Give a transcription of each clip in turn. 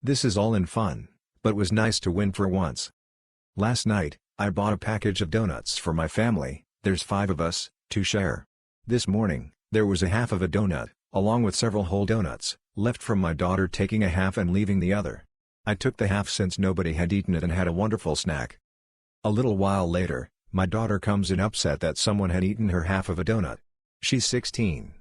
This is all in fun, but was nice to win for once. Last night, I bought a package of donuts for my family, there's 5 of us, to share. This morning, there was a half of a donut, along with several whole donuts, left from my daughter taking a half and leaving the other. I took the half since nobody had eaten it and had a wonderful snack. A little while later, my daughter comes in upset that someone had eaten her half of a donut. She's 16.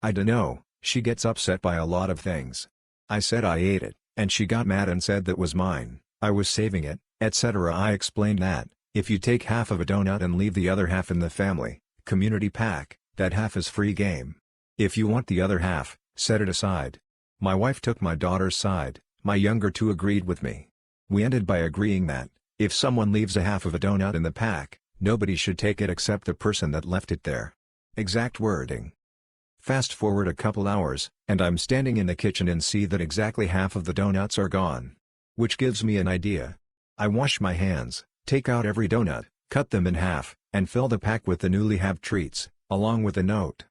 I dunno, she gets upset by a lot of things. I said I ate it, and she got mad and said that was mine, I was saving it, etc. I explained that, if you take half of a donut and leave the other half in the family community pack, that half is free game. If you want the other half, set it aside. My wife took my daughter's side, my younger 2 agreed with me. We ended by agreeing that, if someone leaves a half of a donut in the pack, nobody should take it except the person that left it there. Exact wording. Fast forward a couple hours, and I'm standing in the kitchen and see that exactly half of the donuts are gone. Which gives me an idea. I wash my hands, take out every donut, cut them in half, and fill the pack with the newly halved treats, along with a note.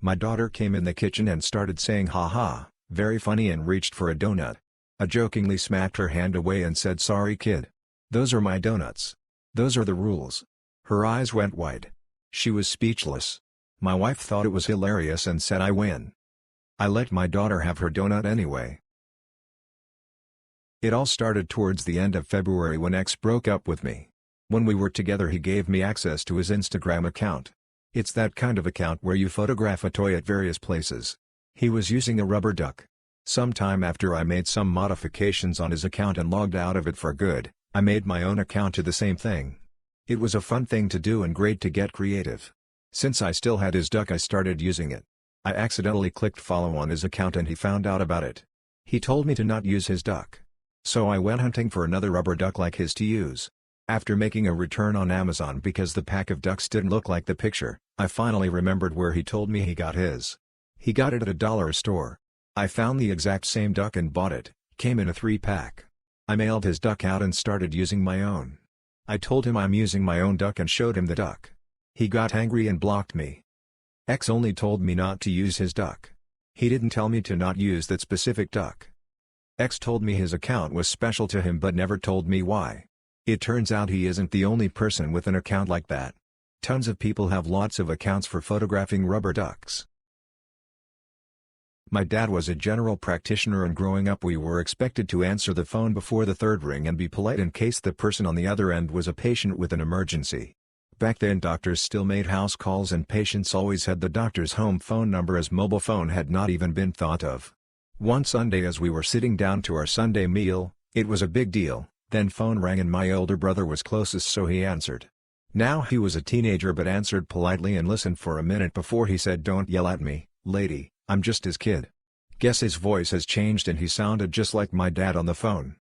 My daughter came in the kitchen and started saying "ha ha, very funny," and reached for a donut. I jokingly smacked her hand away and said, "Sorry kid. Those are my donuts. Those are the rules." Her eyes went wide. She was speechless. My wife thought it was hilarious and said I win. I let my daughter have her donut anyway. It all started towards the end of February when X broke up with me. When we were together he gave me access to his Instagram account. It's that kind of account where you photograph a toy at various places. He was using a rubber duck. Sometime after I made some modifications on his account and logged out of it for good, I made my own account to the same thing. It was a fun thing to do and great to get creative. Since I still had his duck I started using it. I accidentally clicked follow on his account and he found out about it. He told me to not use his duck. So I went hunting for another rubber duck like his to use. After making a return on Amazon because the pack of ducks didn't look like the picture, I finally remembered where he told me he got his. He got it at a dollar store. I found the exact same duck and bought it, came in a 3-pack. I mailed his duck out and started using my own. I told him I'm using my own duck and showed him the duck. He got angry and blocked me. X only told me not to use his duck. He didn't tell me to not use that specific duck. X told me his account was special to him but never told me why. It turns out he isn't the only person with an account like that. Tons of people have lots of accounts for photographing rubber ducks. My dad was a general practitioner and growing up we were expected to answer the phone before the 3rd ring and be polite in case the person on the other end was a patient with an emergency. Back then doctors still made house calls and patients always had the doctor's home phone number as mobile phone had not even been thought of. One Sunday as we were sitting down to our Sunday meal, it was a big deal, then phone rang and my older brother was closest so he answered. Now he was a teenager but answered politely and listened for a minute before he said, "Don't yell at me, lady, I'm just his kid." Guess his voice has changed and he sounded just like my dad on the phone.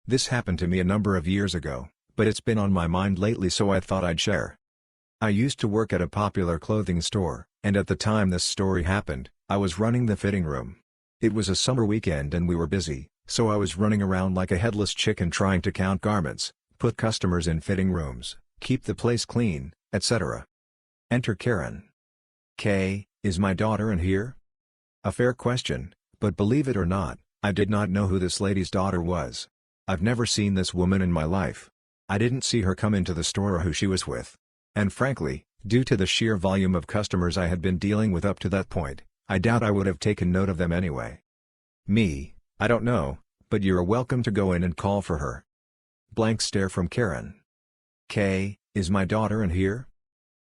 This happened to me a number of years ago, but it's been on my mind lately so I thought I'd share. I used to work at a popular clothing store, and at the time this story happened, I was running the fitting room. It was a summer weekend and we were busy, so I was running around like a headless chicken trying to count garments, put customers in fitting rooms, keep the place clean, etc. Enter Karen. "K, is my daughter in here?" A fair question, but believe it or not, I did not know who this lady's daughter was. I've never seen this woman in my life. I didn't see her come into the store or who she was with. And frankly, due to the sheer volume of customers I had been dealing with up to that point, I doubt I would have taken note of them anyway. Me, I don't know, but you're welcome to go in and call for her. Blank stare from Karen. "K, is my daughter in here?"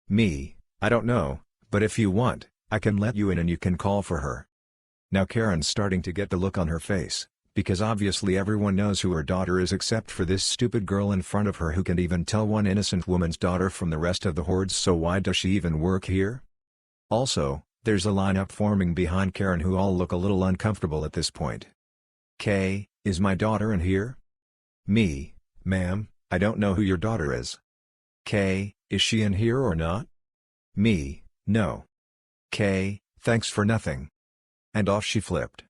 Me, I don't know, but if you want, I can let you in and you can call for her. Now Karen's starting to get the look on her face, because obviously everyone knows who her daughter is except for this stupid girl in front of her who can't even tell one innocent woman's daughter from the rest of the hordes, so why does she even work here? Also, there's a lineup forming behind Karen who all look a little uncomfortable at this point. "K, is my daughter in here?" Me, "Ma'am, I don't know who your daughter is." "K, is she in here or not?" Me, "No." "K, thanks for nothing." And off she flipped.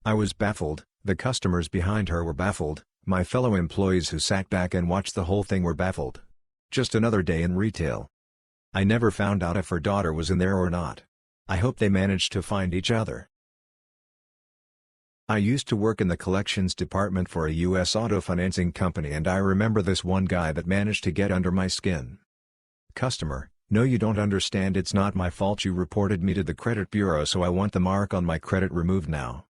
I was baffled, the customers behind her were baffled, my fellow employees who sat back and watched the whole thing were baffled. Just another day in retail. I never found out if her daughter was in there or not. I hope they managed to find each other. I used to work in the collections department for a US auto financing company, and I remember this one guy that managed to get under my skin. Customer: no, you don't understand, it's not my fault, you reported me to the credit bureau, so I want the mark on my credit removed now.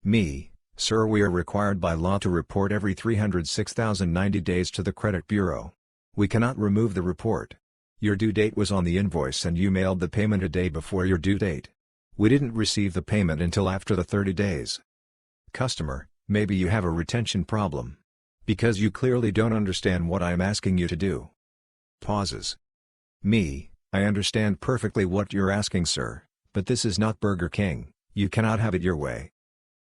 Me: sir, we are required by law to report every 306,090 days to the credit bureau. We cannot remove the report. Your due date was on the invoice and you mailed the payment a day before your due date. We didn't receive the payment until after the 30 days. Customer: maybe you have a retention problem. Because you clearly don't understand what I am asking you to do. Pauses. Me: I understand perfectly what you're asking, sir, but this is not Burger King, you cannot have it your way.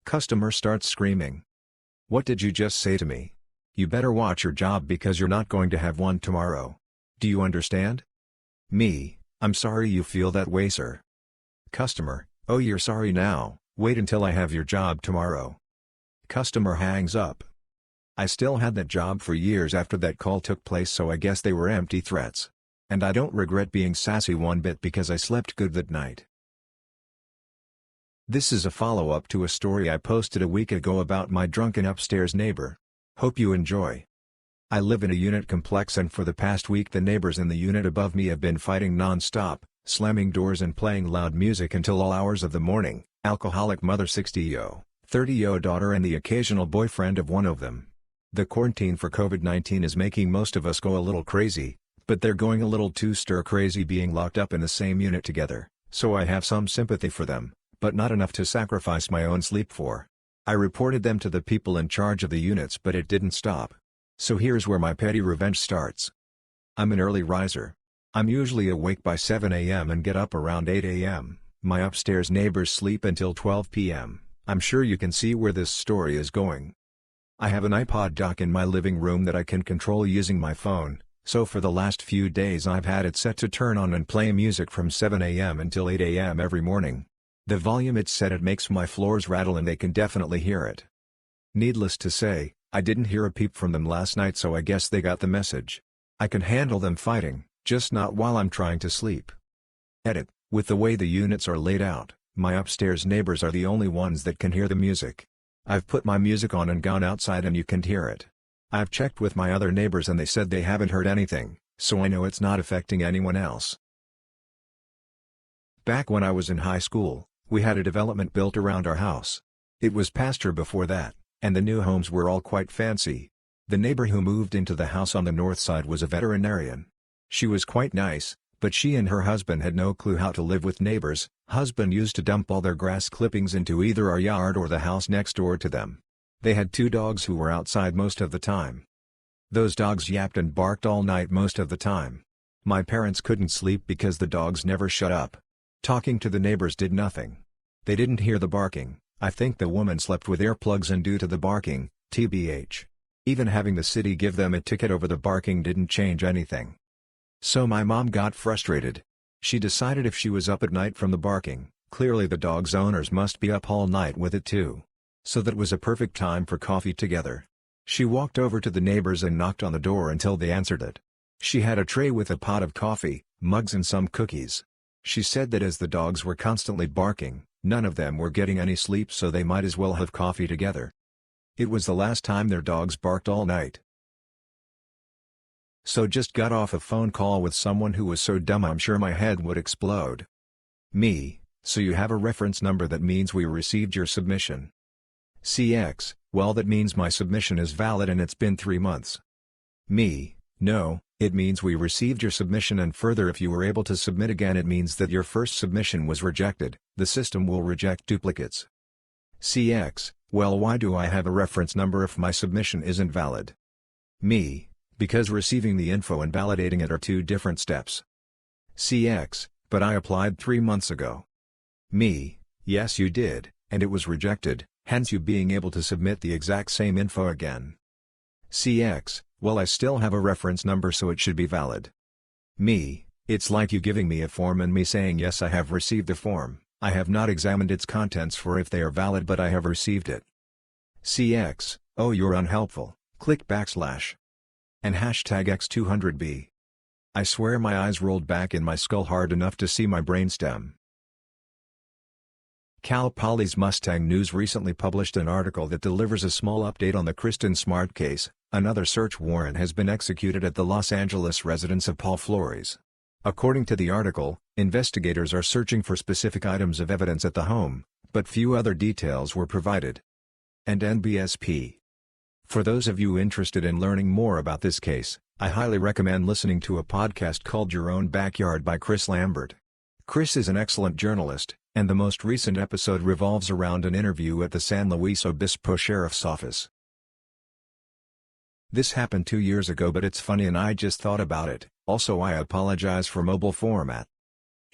Customer starts screaming. What did you just say to me? You better watch your job because you're not going to have one tomorrow. Do you understand? Me: I'm sorry you feel that way, sir. Customer: oh, you're sorry now, wait until I have your job tomorrow. Customer hangs up. I still had that job for years after that call took place, so I guess they were empty threats. And I don't regret being sassy one bit because I slept good that night. This is a follow-up to a story I posted a week ago about my drunken upstairs neighbor. Hope you enjoy. I live in a unit complex, and for the past week the neighbors in the unit above me have been fighting non-stop, slamming doors and playing loud music until all hours of the morning. Alcoholic mother, 60-year-old, 30-year-old daughter, and the occasional boyfriend of one of them. The quarantine for COVID-19 is making most of us go a little crazy, but they're going a little too stir-crazy being locked up in the same unit together, so I have some sympathy for them, but not enough to sacrifice my own sleep for. I reported them to the people in charge of the units, but it didn't stop. So here's where my petty revenge starts. I'm an early riser. I'm usually awake by 7 a.m. and get up around 8 a.m. My upstairs neighbors sleep until 12 p.m. I'm sure you can see where this story is going. I have an iPod dock in my living room that I can control using my phone, so for the last few days I've had it set to turn on and play music from 7 a.m. until 8 a.m. every morning. The volume it's set at makes my floors rattle and they can definitely hear it. Needless to say, I didn't hear a peep from them last night, so I guess they got the message. I can handle them fighting, just not while I'm trying to sleep. Edit: with the way the units are laid out, my upstairs neighbors are the only ones that can hear the music. I've put my music on and gone outside and you can't hear it. I've checked with my other neighbors and they said they haven't heard anything, so I know it's not affecting anyone else. Back when I was in high school, we had a development built around our house. It was pasture before that, and the new homes were all quite fancy. The neighbor who moved into the house on the north side was a veterinarian. She was quite nice, but she and her husband had no clue how to live with neighbors. Husband used to dump all their grass clippings into either our yard or the house next door to them. They had 2 dogs who were outside most of the time. Those dogs yapped and barked all night most of the time. My parents couldn't sleep because the dogs never shut up. Talking to the neighbors did nothing. They didn't hear the barking. I think the woman slept with earplugs in due to the barking, tbh. Even having the city give them a ticket over the barking didn't change anything. So my mom got frustrated. She decided if she was up at night from the barking, clearly the dog's owners must be up all night with it too. So that was a perfect time for coffee together. She walked over to the neighbors and knocked on the door until they answered it. She had a tray with a pot of coffee, mugs and some cookies. She said that as the dogs were constantly barking, none of them were getting any sleep, so they might as well have coffee together. It was the last time their dogs barked all night. So just got off a phone call with someone who was so dumb I'm sure my head would explode. Me: so you have a reference number, that means we received your submission. CX: well, that means my submission is valid and it's been 3 months. Me: no, it means we received your submission, and further, if you were able to submit again it means that your first submission was rejected. The system will reject duplicates. CX: well, why do I have a reference number if my submission isn't valid? Me: because receiving the info and validating it are 2 different steps. CX: but I applied 3 months ago. Me: yes, you did, and it was rejected, hence you being able to submit the exact same info again. CX: well, I still have a reference number, so it should be valid. Me: it's like you giving me a form and me saying yes, I have received the form. I have not examined its contents for if they are valid, but I have received it. CX: oh, you're unhelpful, click / and #X200B. I swear my eyes rolled back in my skull hard enough to see my brainstem. Cal Poly's Mustang News recently published an article that delivers a small update on the Kristen Smart case. Another search warrant has been executed at the Los Angeles residence of Paul Flores. According to the article, investigators are searching for specific items of evidence at the home, but few other details were provided. And NBSP. For those of you interested in learning more about this case, I highly recommend listening to a podcast called Your Own Backyard by Chris Lambert. Chris is an excellent journalist, and the most recent episode revolves around an interview at the San Luis Obispo Sheriff's Office. This happened 2 years ago, but it's funny and I just thought about it. Also, I apologize for mobile format.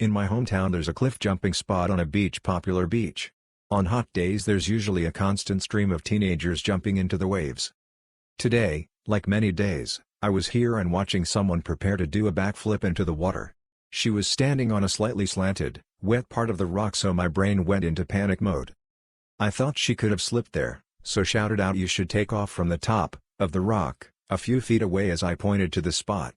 In my hometown there's a cliff jumping spot on a popular beach. On hot days there's usually a constant stream of teenagers jumping into the waves. Today, like many days, I was here and watching someone prepare to do a backflip into the water. She was standing on a slightly slanted, wet part of the rock, so my brain went into panic mode. I thought she could have slipped there, so shouted out, "You should take off from the top of the rock," a few feet away as I pointed to the spot.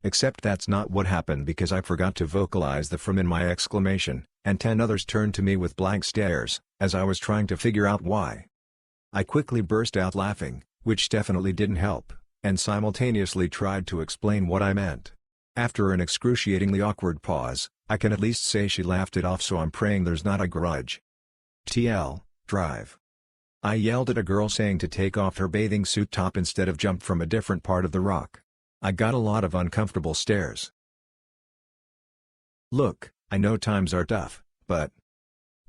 Except that's not what happened, because I forgot to vocalize the "from" in my exclamation, and 10 others turned to me with blank stares, as I was trying to figure out why. I quickly burst out laughing, which definitely didn't help, and simultaneously tried to explain what I meant. After an excruciatingly awkward pause, I can at least say she laughed it off, so I'm praying there's not a grudge. TL, drive. I yelled at a girl saying to take off her bathing suit top instead of jump from a different part of the rock. I got a lot of uncomfortable stares. Look, I know times are tough, but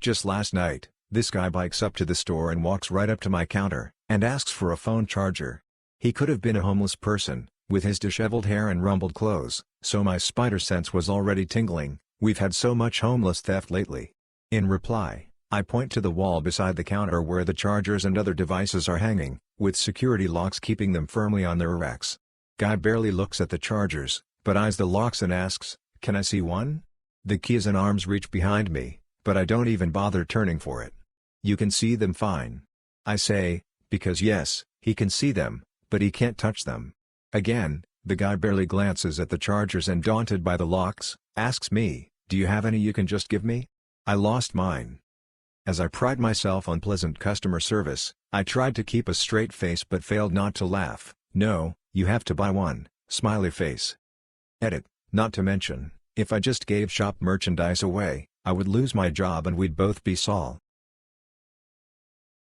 just last night, this guy bikes up to the store and walks right up to my counter, and asks for a phone charger. He could have been a homeless person, with his disheveled hair and rumpled clothes, so my spider sense was already tingling. We've had so much homeless theft lately. In reply, I point to the wall beside the counter where the chargers and other devices are hanging, with security locks keeping them firmly on their racks. Guy barely looks at the chargers, but eyes the locks and asks, "Can I see one?" The key is in arm's reach behind me, but I don't even bother turning for it. "You can see them fine," I say, because yes, he can see them, but he can't touch them. Again, the guy barely glances at the chargers and, daunted by the locks, asks me, "Do you have any you can just give me?" I lost mine. As I pride myself on pleasant customer service, I tried to keep a straight face but failed not to laugh. "No, you have to buy one, smiley face." Edit. Not to mention, if I just gave shop merchandise away, I would lose my job and we'd both be sol.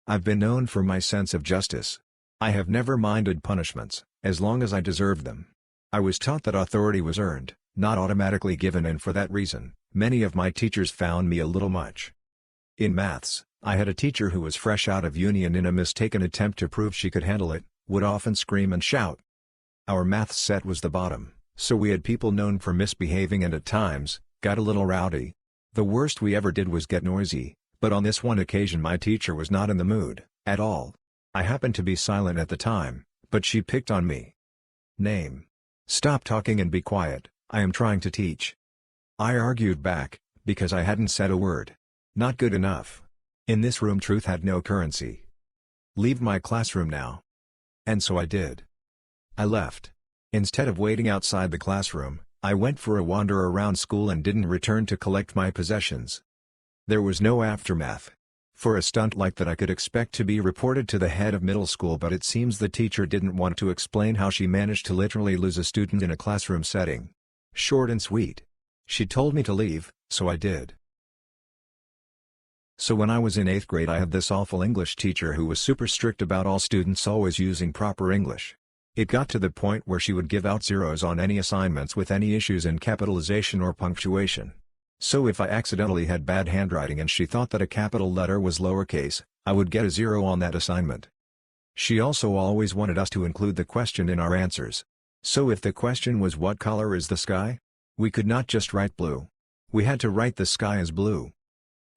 I've been known for my sense of justice. I have never minded punishments, as long as I deserved them. I was taught that authority was earned, not automatically given, and for that reason, many of my teachers found me a little much. In maths, I had a teacher who was fresh out of uni and, in a mistaken attempt to prove she could handle it, would often scream and shout. Our maths set was the bottom, so we had people known for misbehaving and at times, got a little rowdy. The worst we ever did was get noisy, but on this one occasion my teacher was not in the mood, at all. I happened to be silent at the time, but she picked on me. Name. "Stop talking and be quiet, I am trying to teach." I argued back, because I hadn't said a word. Not good enough. In this room truth had no currency. "Leave my classroom now." And so I did. I left. Instead of waiting outside the classroom, I went for a wander around school and didn't return to collect my possessions. There was no aftermath. For a stunt like that I could expect to be reported to the head of middle school, but it seems the teacher didn't want to explain how she managed to literally lose a student in a classroom setting. Short and sweet. She told me to leave, so I did. So when I was in 8th grade I had this awful English teacher who was super strict about all students always using proper English. It got to the point where she would give out zeros on any assignments with any issues in capitalization or punctuation. So if I accidentally had bad handwriting and she thought that a capital letter was lowercase, I would get a 0 on that assignment. She also always wanted us to include the question in our answers. So if the question was "What color is the sky?" we could not just write blue. We had to write "The sky is blue."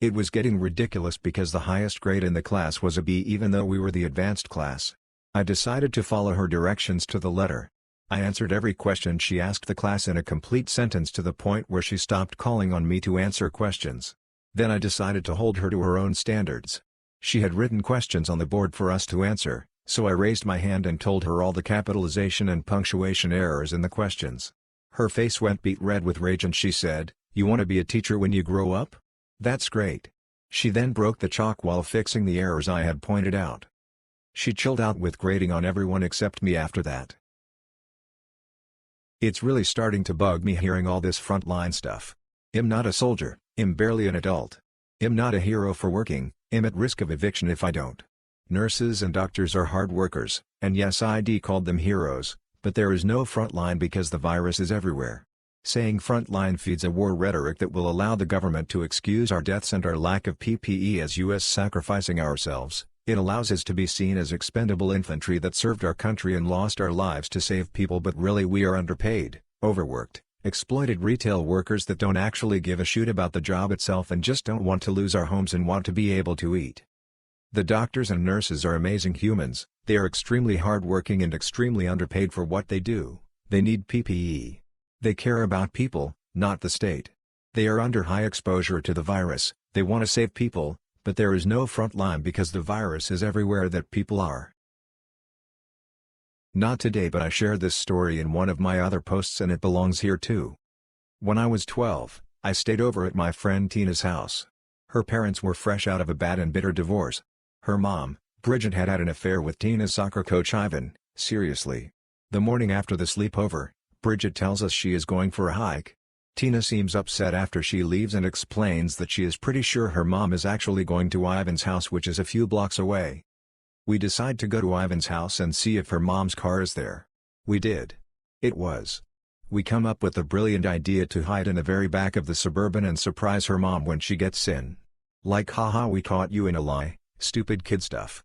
It was getting ridiculous because the highest grade in the class was a B even though we were the advanced class. I decided to follow her directions to the letter. I answered every question she asked the class in a complete sentence to the point where she stopped calling on me to answer questions. Then I decided to hold her to her own standards. She had written questions on the board for us to answer, so I raised my hand and told her all the capitalization and punctuation errors in the questions. Her face went beet red with rage and she said, "You want to be a teacher when you grow up? That's great." She then broke the chalk while fixing the errors I had pointed out. She chilled out with grading on everyone except me after that. It's really starting to bug me hearing all this frontline stuff. I'm not a soldier, I'm barely an adult. I'm not a hero for working, I'm at risk of eviction if I don't. Nurses and doctors are hard workers, and yes, ID called them heroes, but there is no frontline because the virus is everywhere. Saying frontline feeds a war rhetoric that will allow the government to excuse our deaths and our lack of PPE as US sacrificing ourselves. It allows us to be seen as expendable infantry that served our country and lost our lives to save people, but really we are underpaid, overworked, exploited retail workers that don't actually give a shoot about the job itself and just don't want to lose our homes and want to be able to eat. The doctors and nurses are amazing humans, they are extremely hardworking and extremely underpaid for what they do. They need PPE. They care about people, not the state. They are under high exposure to the virus, they want to save people, but there is no front line because the virus is everywhere that people are. Not today, but I shared this story in one of my other posts and it belongs here too. When I was 12, I stayed over at my friend Tina's house. Her parents were fresh out of a bad and bitter divorce. Her mom, Bridget, had an affair with Tina's soccer coach Ivan. Seriously. The morning after the sleepover, Bridget tells us she is going for a hike. Tina seems upset after she leaves and explains that she is pretty sure her mom is actually going to Ivan's house, which is a few blocks away. We decide to go to Ivan's house and see if her mom's car is there. We did. It was. We come up with the brilliant idea to hide in the very back of the Suburban and surprise her mom when she gets in. Like, haha, we caught you in a lie, stupid kid stuff.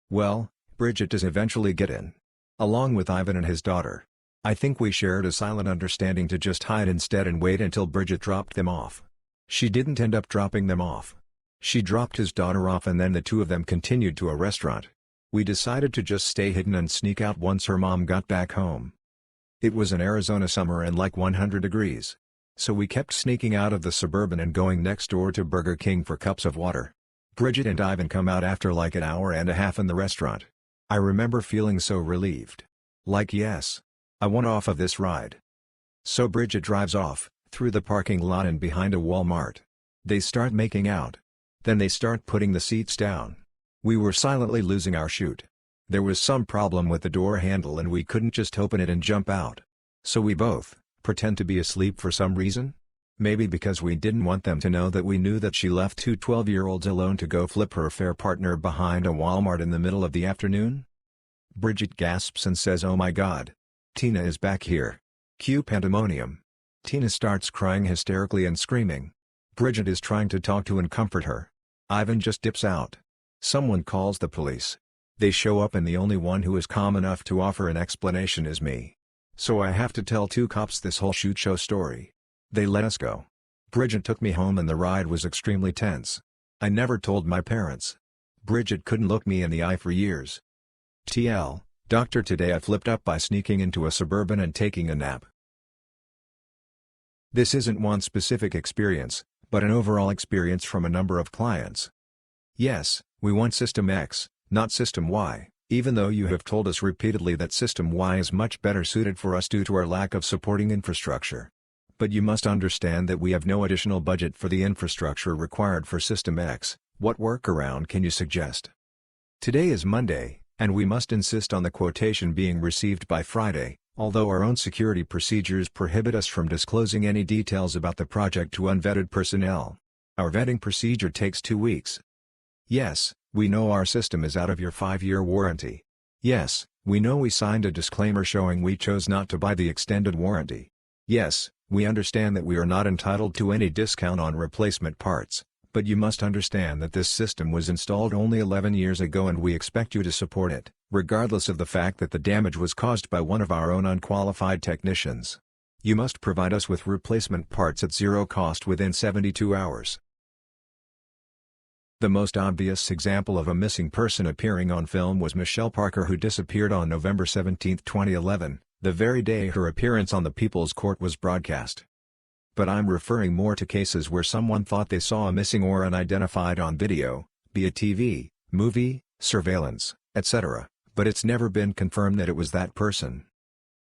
Well, Bridget does eventually get in. Along with Ivan and his daughter. I think we shared a silent understanding to just hide instead and wait until Bridget dropped them off. She didn't end up dropping them off. She dropped his daughter off and then the two of them continued to a restaurant. We decided to just stay hidden and sneak out once her mom got back home. It was an Arizona summer and like 100 degrees. So we kept sneaking out of the Suburban and going next door to Burger King for cups of water. Bridget and Ivan come out after like an hour and a half in the restaurant. I remember feeling so relieved. Like, yes. I want off of this ride. So Bridget drives off, through the parking lot and behind a Walmart. They start making out. Then they start putting the seats down. We were silently losing our shoot. There was some problem with the door handle and we couldn't just open it and jump out. So we both pretend to be asleep for some reason? Maybe because we didn't want them to know that we knew that she left two 12-year-olds alone to go flip her affair partner behind a Walmart in the middle of the afternoon? Bridget gasps and says, "Oh my God. Tina is back here." Cue pandemonium. Tina starts crying hysterically and screaming. Bridget is trying to talk to and comfort her. Ivan just dips out. Someone calls the police. They show up and the only one who is calm enough to offer an explanation is me. So I have to tell two cops this whole shoot show story. They let us go. Bridget took me home and the ride was extremely tense. I never told my parents. Bridget couldn't look me in the eye for years. TL. Doctor, today I flipped up by sneaking into a Suburban and taking a nap. This isn't one specific experience, but an overall experience from a number of clients. Yes, we want System X, not System Y, even though you have told us repeatedly that System Y is much better suited for us due to our lack of supporting infrastructure. But you must understand that we have no additional budget for the infrastructure required for System X. What workaround can you suggest? Today is Monday, and we must insist on the quotation being received by Friday, although our own security procedures prohibit us from disclosing any details about the project to unvetted personnel. Our vetting procedure takes 2 weeks. Yes, we know our system is out of your 5-year warranty. Yes, we know we signed a disclaimer showing we chose not to buy the extended warranty. Yes, we understand that we are not entitled to any discount on replacement parts. But you must understand that this system was installed only 11 years ago and we expect you to support it, regardless of the fact that the damage was caused by one of our own unqualified technicians. You must provide us with replacement parts at zero cost within 72 hours. The most obvious example of a missing person appearing on film was Michelle Parker, who disappeared on November 17, 2011, the very day her appearance on the People's Court was broadcast. But I'm referring more to cases where someone thought they saw a missing or unidentified on video, be it TV, movie, surveillance, etc., but it's never been confirmed that it was that person.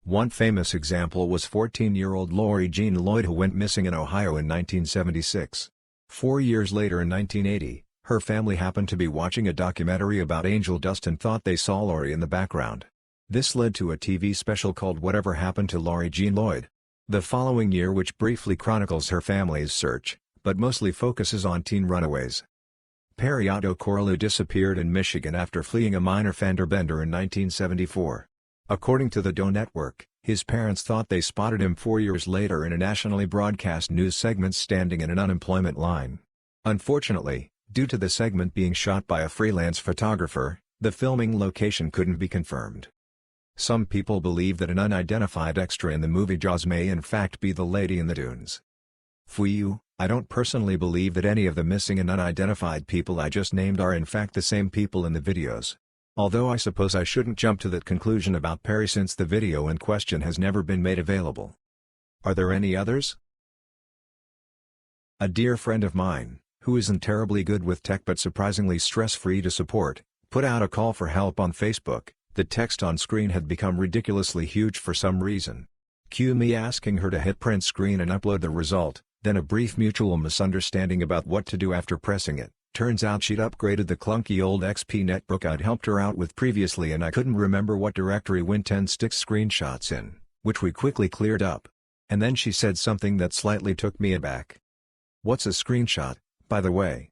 One famous example was 14-year-old Lori Jean Lloyd, who went missing in Ohio in 1976. 4 years later in 1980, her family happened to be watching a documentary about angel dust and thought they saw Lori in the background. This led to a TV special called Whatever Happened to Lori Jean Lloyd. The following year, which briefly chronicles her family's search, but mostly focuses on teen runaways. Perry Otto Corlew disappeared in Michigan after fleeing a minor fender bender in 1974. According to the Doe Network, his parents thought they spotted him 4 years later in a nationally broadcast news segment standing in an unemployment line. Unfortunately, due to the segment being shot by a freelance photographer, the filming location couldn't be confirmed. Some people believe that an unidentified extra in the movie Jaws may in fact be the lady in the dunes. Phew, I don't personally believe that any of the missing and unidentified people I just named are in fact the same people in the videos. Although I suppose I shouldn't jump to that conclusion about Perry since the video in question has never been made available. Are there any others? A dear friend of mine, who isn't terribly good with tech but surprisingly stress-free to support, put out a call for help on Facebook. The text on screen had become ridiculously huge for some reason. Cue me asking her to hit print screen and upload the result, then a brief mutual misunderstanding about what to do after pressing it. Turns out she'd upgraded the clunky old XP netbook I'd helped her out with previously and I couldn't remember what directory Win10 sticks screenshots in, which we quickly cleared up. And then she said something that slightly took me aback. What's a screenshot, by the way?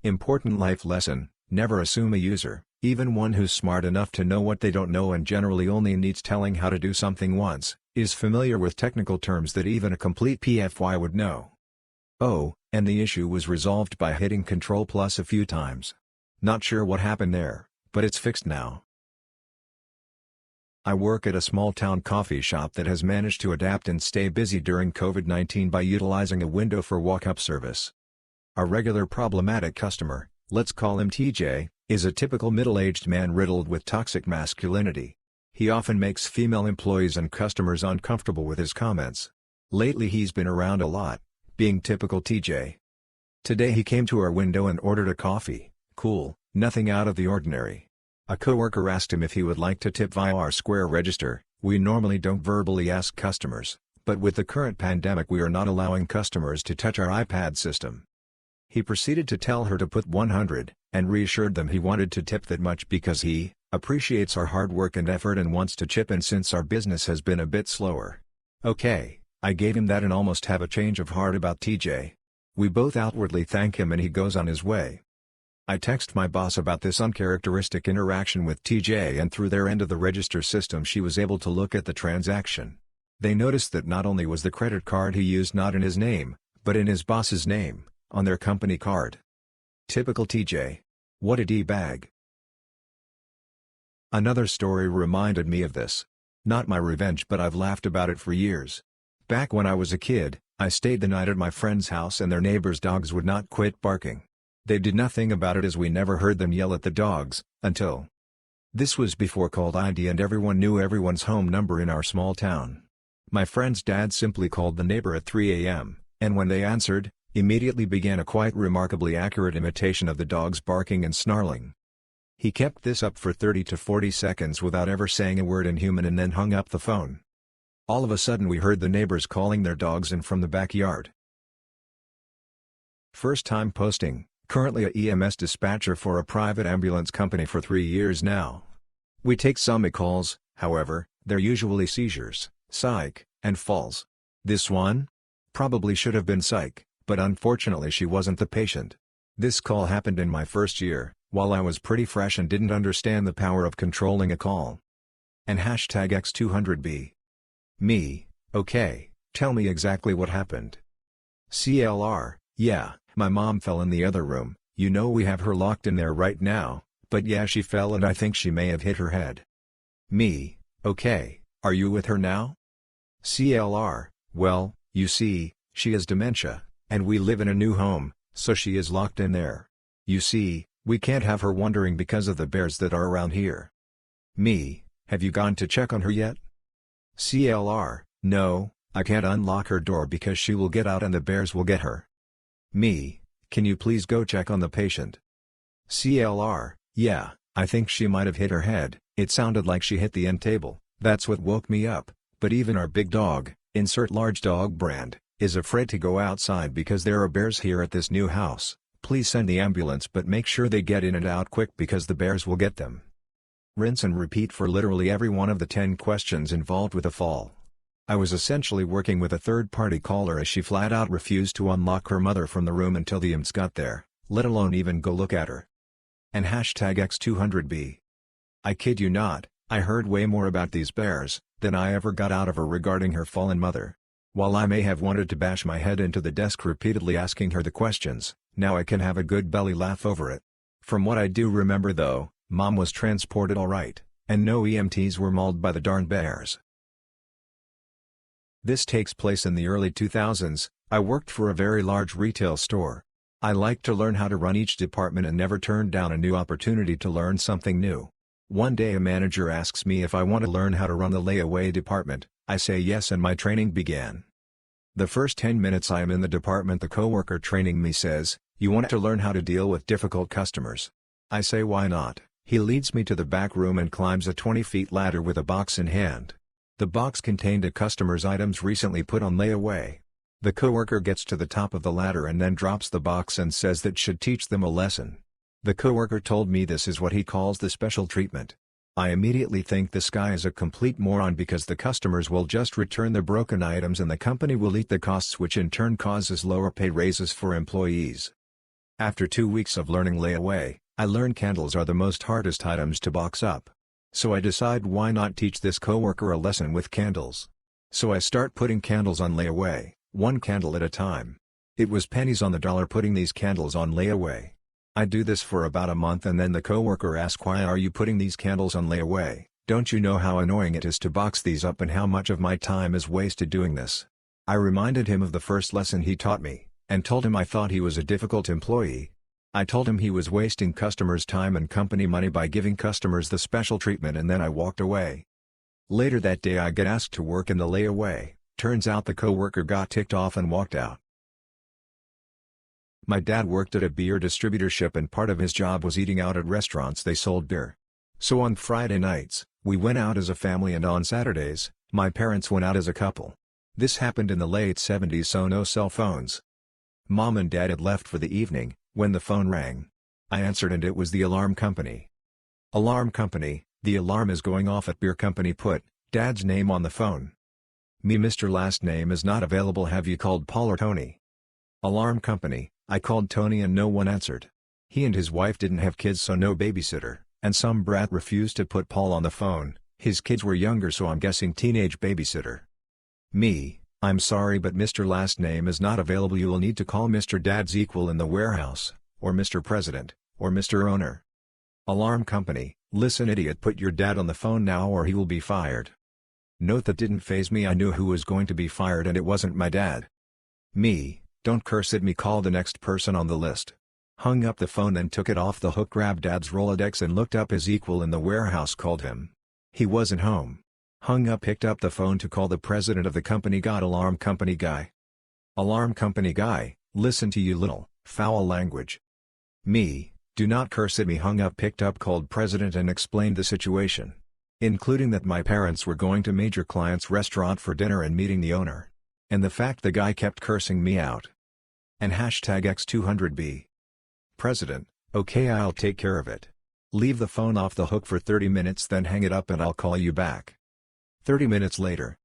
Important life lesson: never assume a user, even one who's smart enough to know what they don't know and generally only needs telling how to do something once, is familiar with technical terms that even a complete PFY would know. Oh, and the issue was resolved by hitting Ctrl+ a few times. Not sure what happened there, but it's fixed now. I work at a small-town coffee shop that has managed to adapt and stay busy during COVID-19 by utilizing a window for walk-up service. A regular problematic customer, let's call him TJ, is a typical middle-aged man riddled with toxic masculinity. He often makes female employees and customers uncomfortable with his comments. Lately he's been around a lot, being typical TJ. Today he came to our window and ordered a coffee. Cool, nothing out of the ordinary. A coworker asked him if he would like to tip via our Square register. We normally don't verbally ask customers, but with the current pandemic we are not allowing customers to touch our iPad system. He proceeded to tell her to put 100, and reassured them he wanted to tip that much because he appreciates our hard work and effort and wants to chip in since our business has been a bit slower. Okay, I gave him that and almost have a change of heart about TJ. We both outwardly thank him and he goes on his way. I text my boss about this uncharacteristic interaction with TJ and through their end of the register system she was able to look at the transaction. They noticed that not only was the credit card he used not in his name, but in his boss's name, on their company card. Typical TJ. What a D-bag. Another story reminded me of this. Not my revenge but I've laughed about it for years. Back when I was a kid, I stayed the night at my friend's house and their neighbors' dogs would not quit barking. They did nothing about it as we never heard them yell at the dogs, until... This was before called ID and everyone knew everyone's home number in our small town. My friend's dad simply called the neighbor at 3 a.m., and when they answered, immediately began a quite remarkably accurate imitation of the dogs barking and snarling. He kept this up for 30 to 40 seconds without ever saying a word in human and then hung up the phone. All of a sudden we heard the neighbors calling their dogs in from the backyard. First time posting, currently a EMS dispatcher for a private ambulance company for 3 years now. We take some calls, however, they're usually seizures, psych, and falls. This one? Probably should have been psych, but unfortunately she wasn't the patient. This call happened in my first year, while I was pretty fresh and didn't understand the power of controlling a call. And #X200B. Me, okay, tell me exactly what happened. CLR, yeah, my mom fell in the other room, you know we have her locked in there right now, but yeah she fell and I think she may have hit her head. Me, okay, are you with her now? CLR, well, you see, she has dementia, and we live in a new home, so she is locked in there. You see, we can't have her wandering because of the bears that are around here. Me, have you gone to check on her yet? CLR, no, I can't unlock her door because she will get out and the bears will get her. Me, can you please go check on the patient? CLR, yeah, I think she might have hit her head, it sounded like she hit the end table, that's what woke me up, but even our big dog, insert large dog brand, Is afraid to go outside because there are bears here at this new house. Please send the ambulance but make sure they get in and out quick because the bears will get them. Rinse and repeat for literally every one of the 10 questions involved with a fall. I was essentially working with a third-party caller as she flat out refused to unlock her mother from the room until the imps got there, let alone even go look at her. And #X200B. I kid you not, I heard way more about these bears than I ever got out of her regarding her fallen mother. While I may have wanted to bash my head into the desk repeatedly asking her the questions, now I can have a good belly laugh over it. From what I do remember though, Mom was transported alright, and no EMTs were mauled by the darn bears. This takes place in the early 2000s, I worked for a very large retail store. I liked to learn how to run each department and never turned down a new opportunity to learn something new. One day a manager asks me if I want to learn how to run the layaway department. I say yes and my training began. The first 10 minutes I am in the department, the coworker training me says, "You want to learn how to deal with difficult customers?" I say why not. He leads me to the back room and climbs a 20-feet ladder with a box in hand. The box contained a customer's items recently put on layaway. The coworker gets to the top of the ladder and then drops the box and says that should teach them a lesson. The coworker told me this is what he calls the special treatment. I immediately think this guy is a complete moron because the customers will just return the broken items and the company will eat the costs, which in turn causes lower pay raises for employees. After 2 weeks of learning layaway, I learned candles are the most hardest items to box up. So I decide why not teach this coworker a lesson with candles. So I start putting candles on layaway, one candle at a time. It was pennies on the dollar putting these candles on layaway. I do this for about a month and then the coworker asks, "Why are you putting these candles on layaway? Don't you know how annoying it is to box these up and how much of my time is wasted doing this?" I reminded him of the first lesson he taught me, and told him I thought he was a difficult employee. I told him he was wasting customers' time and company money by giving customers the special treatment, and then I walked away. Later that day I get asked to work in the layaway. Turns out the coworker got ticked off and walked out. My dad worked at a beer distributorship and part of his job was eating out at restaurants they sold beer. So on Friday nights, we went out as a family and on Saturdays, my parents went out as a couple. This happened in the late 70s, so no cell phones. Mom and Dad had left for the evening, when the phone rang. I answered and it was the alarm company. "Alarm company, the alarm is going off at beer company, put Dad's name on the phone." "Me, Mr. Last name is not available, have you called Paul or Tony?" "Alarm company, I called Tony and no one answered. He and his wife didn't have kids, so no babysitter, and some brat refused to put Paul on the phone. His kids were younger, so I'm guessing teenage babysitter." "Me, I'm sorry but Mr. Last name is not available, you will need to call Mr. Dad's equal in the warehouse, or Mr. President, or Mr. Owner." "Alarm company, listen idiot, put your dad on the phone now or he will be fired." Note that didn't faze me, I knew who was going to be fired and it wasn't my dad. "Me, don't curse at me, call the next person on the list." Hung up the phone and took it off the hook, grabbed Dad's Rolodex and looked up his equal in the warehouse, called him. He wasn't home. Hung up, picked up the phone to call the president of the company, got alarm company guy. "Alarm company guy, listen to you little, foul language." "Me, do not curse at me." Hung up, picked up, called president and explained the situation. Including that my parents were going to major client's restaurant for dinner and meeting the owner. And the fact the guy kept cursing me out. And #X200B. President, "Okay, I'll take care of it. Leave the phone off the hook for 30 minutes, then hang it up and I'll call you back." 30 minutes later.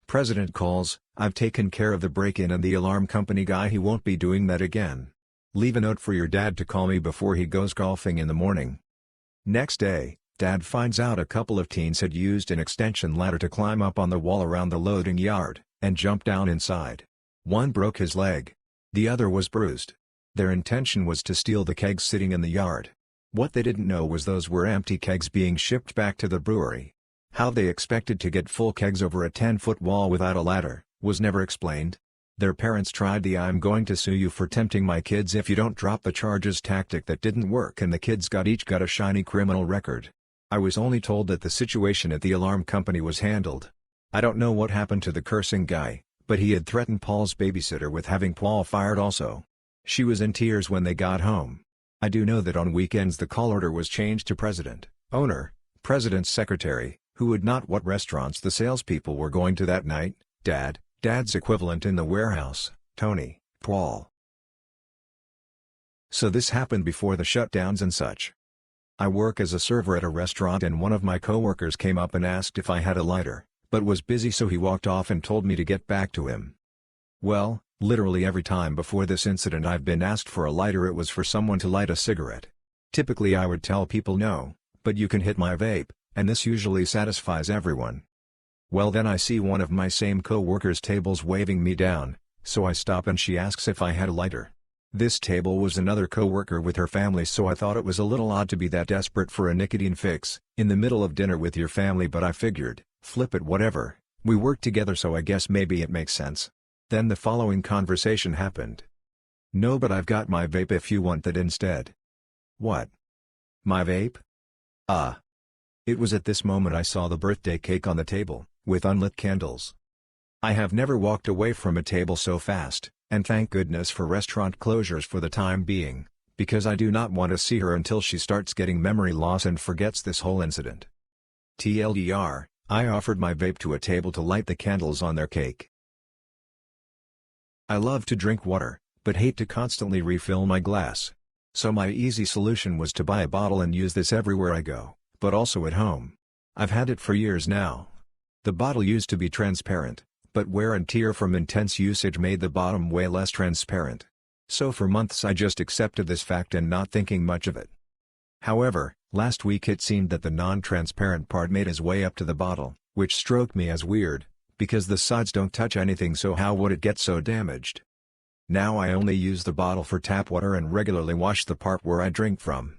President calls, "I've taken care of the break-in and the alarm company guy, he won't be doing that again. Leave a note for your dad to call me before he goes golfing in the morning." Next day, Dad finds out a couple of teens had used an extension ladder to climb up on the wall around the loading yard, and jump down inside. One broke his leg. The other was bruised. Their intention was to steal the kegs sitting in the yard. What they didn't know was those were empty kegs being shipped back to the brewery. How they expected to get full kegs over a 10-foot wall without a ladder, was never explained. Their parents tried the "I'm going to sue you for tempting my kids if you don't drop the charges" tactic that didn't work, and the kids each got a shiny criminal record. I was only told that the situation at the alarm company was handled. I don't know what happened to the cursing guy, but he had threatened Paul's babysitter with having Paul fired also. She was in tears when they got home. I do know that on weekends the call order was changed to president, owner, president's secretary, who would not what restaurants the salespeople were going to that night, Dad, Dad's equivalent in the warehouse, Tony, Paul. So this happened before the shutdowns and such. I work as a server at a restaurant and one of my coworkers came up and asked if I had a lighter, but was busy so he walked off and told me to get back to him. Well, literally every time before this incident I've been asked for a lighter, it was for someone to light a cigarette. Typically I would tell people no, but you can hit my vape, and this usually satisfies everyone. Well, then I see one of my same co-workers' tables waving me down, so I stop and she asks if I had a lighter. This table was another co-worker with her family, so I thought it was a little odd to be that desperate for a nicotine fix in the middle of dinner with your family, but I figured, flip it, whatever, we work together so I guess maybe it makes sense. Then the following conversation happened. No, but I've got my vape if you want that instead. What? My vape? It was at this moment I saw the birthday cake on the table, with unlit candles. I have never walked away from a table so fast, and thank goodness for restaurant closures for the time being, because I do not want to see her until she starts getting memory loss and forgets this whole incident. TLDR, I offered my vape to a table to light the candles on their cake. I love to drink water, but hate to constantly refill my glass. So my easy solution was to buy a bottle and use this everywhere I go, but also at home. I've had it for years now. The bottle used to be transparent, but wear and tear from intense usage made the bottom way less transparent. So for months I just accepted this fact and not thinking much of it. However, last week it seemed that the non-transparent part made his way up to the bottle, which struck me as weird, because the sides don't touch anything, so how would it get so damaged? Now I only use the bottle for tap water and regularly wash the part where I drink from.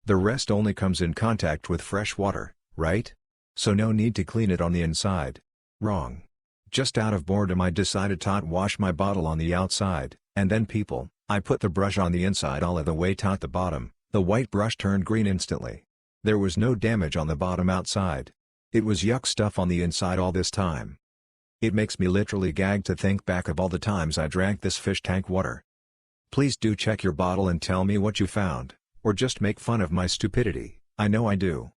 The rest only comes in contact with fresh water, right? So no need to clean it on the inside. Wrong. Just out of boredom I decided to wash my bottle on the outside, and then I put the brush on the inside all of the way to the bottom. The white brush turned green instantly. There was no damage on the bottom outside. It was yuck stuff on the inside all this time. It makes me literally gag to think back of all the times I drank this fish tank water. Please do check your bottle and tell me what you found, or just make fun of my stupidity. I know I do.